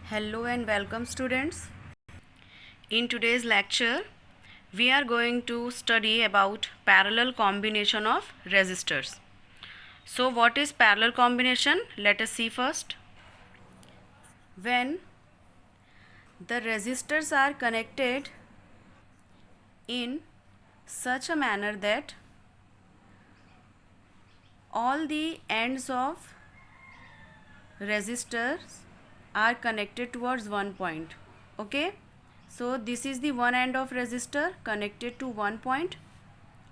Hello and welcome, students. In today's lecture, we are going to study about parallel combination of resistors. So what is parallel combination? Let us see first. When the resistors are connected in such a manner that all the ends of resistors are connected towards one point. Okay, so this is the one end of resistor connected to one point,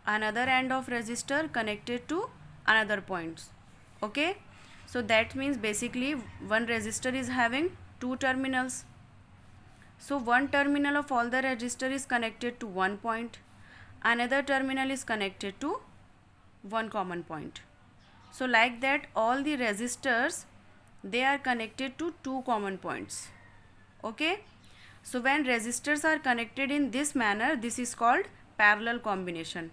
another end of resistor connected to another points. Okay, so that means basically one resistor is having two terminals. So one terminal of all the resistor is connected to one point, another terminal is connected to one common point. So like that, all the resistors, they are connected to two common points. Okay, so when resistors are connected in this manner, this is called parallel combination,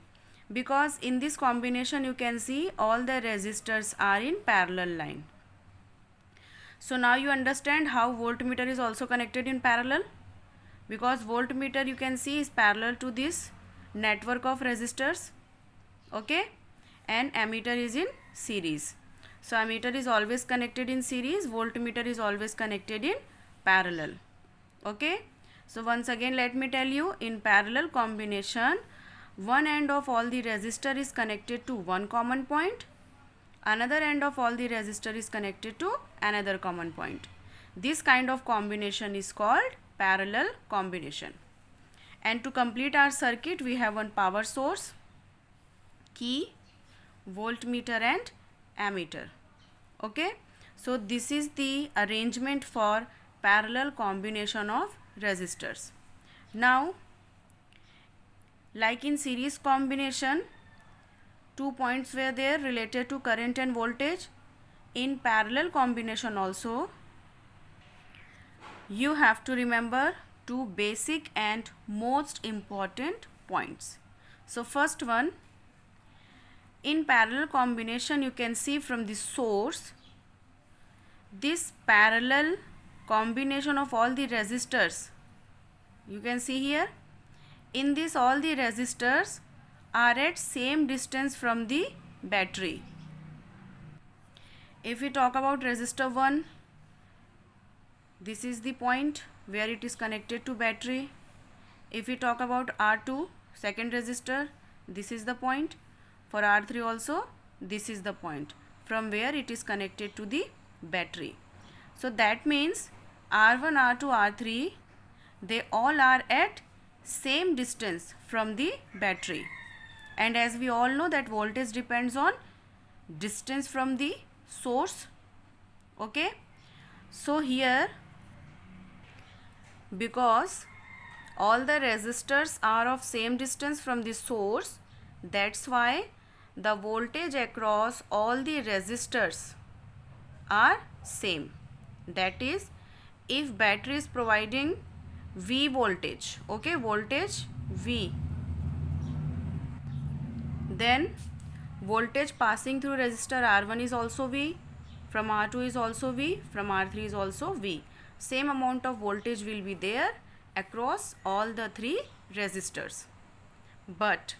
because in this combination you can see all the resistors are in parallel line. So now you understand how voltmeter is also connected in parallel, because voltmeter you can see is parallel to this network of resistors. Okay, and ammeter is in series. So ammeter is always connected in series, voltmeter is always connected in parallel. Okay, so once again let me tell you, in parallel combination, one end of all the resistor is connected to one common point, another end of all the resistor is connected to another common point. This kind of combination is called parallel combination. And to complete our circuit, we have one power source, key, voltmeter and ammeter. Okay, so this is the arrangement for parallel combination of resistors. Now, like in series combination, two points were there related to current and voltage. In parallel combination also, you have to remember two basic and most important points. So first one, in parallel combination you can see from the source, this parallel combination of all the resistors, you can see here, in this all the resistors are at same distance from the battery. If we talk about resistor 1, this is the point where it is connected to battery. If we talk about R2, second resistor, this is the point. For R3 also, this is the point from where it is connected to the battery. So that means R1, R2, R3, they all are at same distance from the battery. And as we all know that voltage depends on distance from the source. Okay, so here, because all the resistors are of same distance from the source, that's why the voltage across all the resistors are same. That is, if battery is providing V voltage, okay, voltage V, then voltage passing through resistor R1 is also V, from R2 is also V, from R3 is also V. Same amount of voltage will be there across all the three resistors. But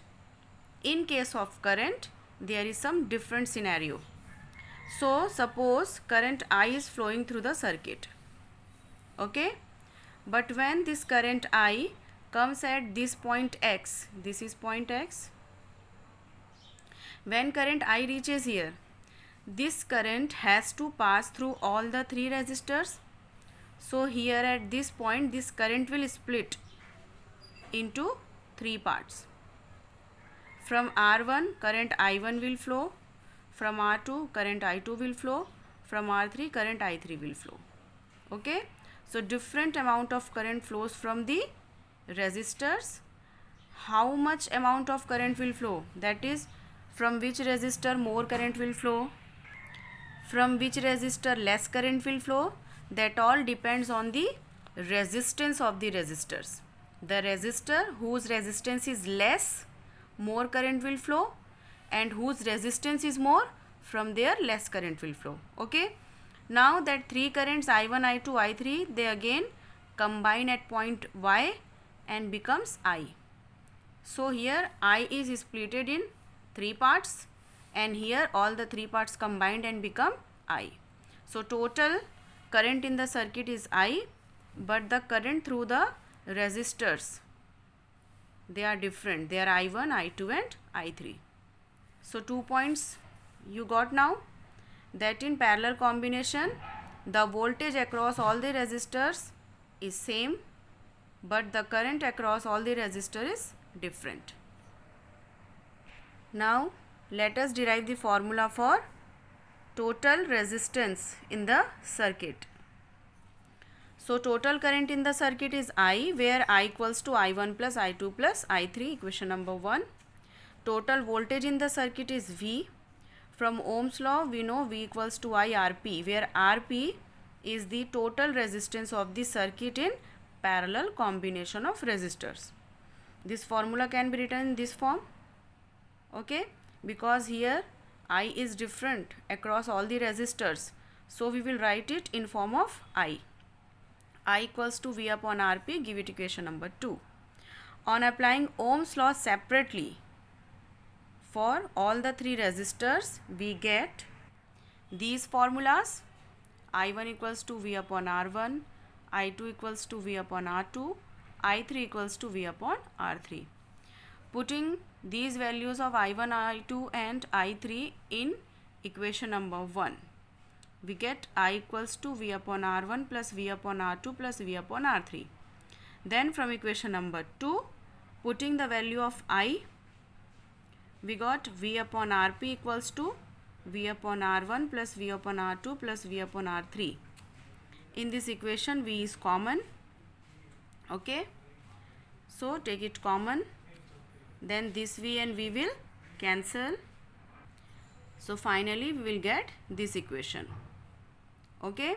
in case of current, there is some different scenario. So suppose current I is flowing through the circuit. Okay, but when this current I comes at this point X, this is point X, when current I reaches here, this current has to pass through all the three resistors. So here at this point, this current will split into three parts. From R1, current I1 will flow. From R2, current I2 will flow. From R3, current I3 will flow. Okay, so different amount of current flows from the resistors. How much amount of current will flow? That is, from which resistor more current will flow, from which resistor less current will flow, that all depends on the resistance of the resistors. The resistor whose resistance is less, more current will flow, and whose resistance is more, from there less current will flow. Okay, Now that three currents I1, I2, I3, they again combine at point Y and becomes I. So here I is splitted in three parts, and here all the three parts combined and become I. So total current in the circuit is I, but the current through the resistors, they are different. They are I1, I2 and I3. So 2 points you got now, that in parallel combination the voltage across all the resistors is same, but the current across all the resistors is different. Now let us derive the formula for total resistance in the circuit. So total current in the circuit is I, where I equals to I1 plus I2 plus I3, equation number 1. Total voltage in the circuit is V. From Ohm's law we know V equals to I Rp, where Rp is the total resistance of the circuit in parallel combination of resistors. This formula can be written in this form, okay, because here I is different across all the resistors, so we will write it in form of I equals to V upon Rp, give it equation number 2. On applying Ohm's law separately for all the three resistors, we get these formulas: I1 equals to V upon R1, I2 equals to V upon R2, I3 equals to V upon R3. Putting these values of I1, I2 and I3 in equation number 1, we get I equals to V upon R1 plus V upon R2 plus V upon R3. Then from equation number 2, putting the value of I, we got V upon Rp equals to V upon R1 plus V upon R2 plus V upon R3. In this equation V is common, okay, so take it common, then this V and V will cancel. So finally we will get this equation, okay.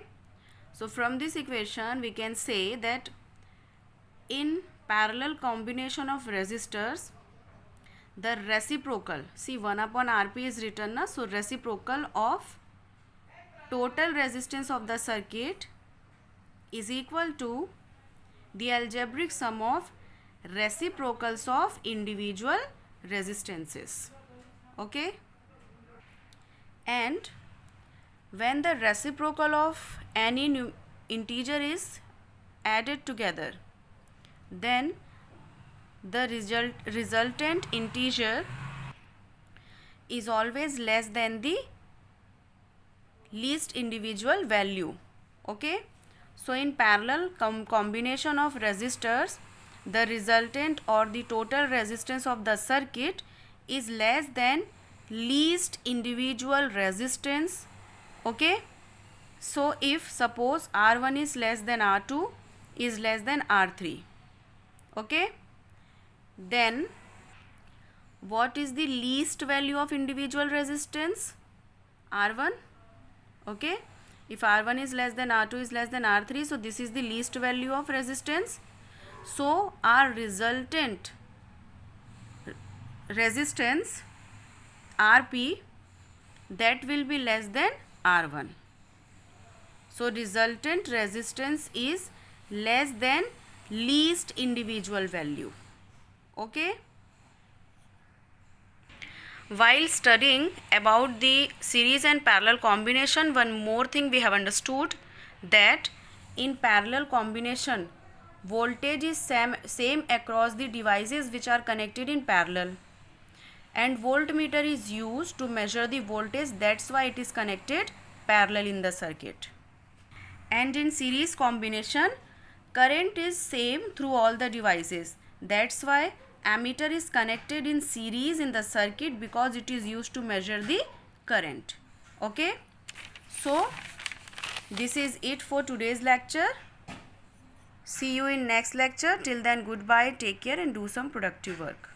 So from this equation we can say that in parallel combination of resistors, the reciprocal, see 1 upon Rp is written na, so reciprocal of total resistance of the circuit is equal to the algebraic sum of reciprocals of individual resistances, okay. And when the reciprocal of any integer is added together, then the resultant integer is always less than the least individual value, okay. So in parallel combination of resistors, the resultant or the total resistance of the circuit is less than least individual resistance, okay. So if suppose R1 is less than R2 is less than R3, okay, then what is the least value of individual resistance? R1, okay. If R1 is less than R2 is less than R3, so this is the least value of resistance. So our resultant resistance Rp, that will be less than R1. So resultant resistance is less than least individual value, okay. While studying about the series and parallel combination, one more thing we have understood, that in parallel combination voltage is same across the devices which are connected in parallel, and voltmeter is used to measure the voltage, that's why it is connected parallel in the circuit. And in series combination, current is same through all the devices, that's why ammeter is connected in series in the circuit, because it is used to measure the current, okay. So this is it for today's lecture. See you in next lecture. Till then, goodbye, take care and do some productive work.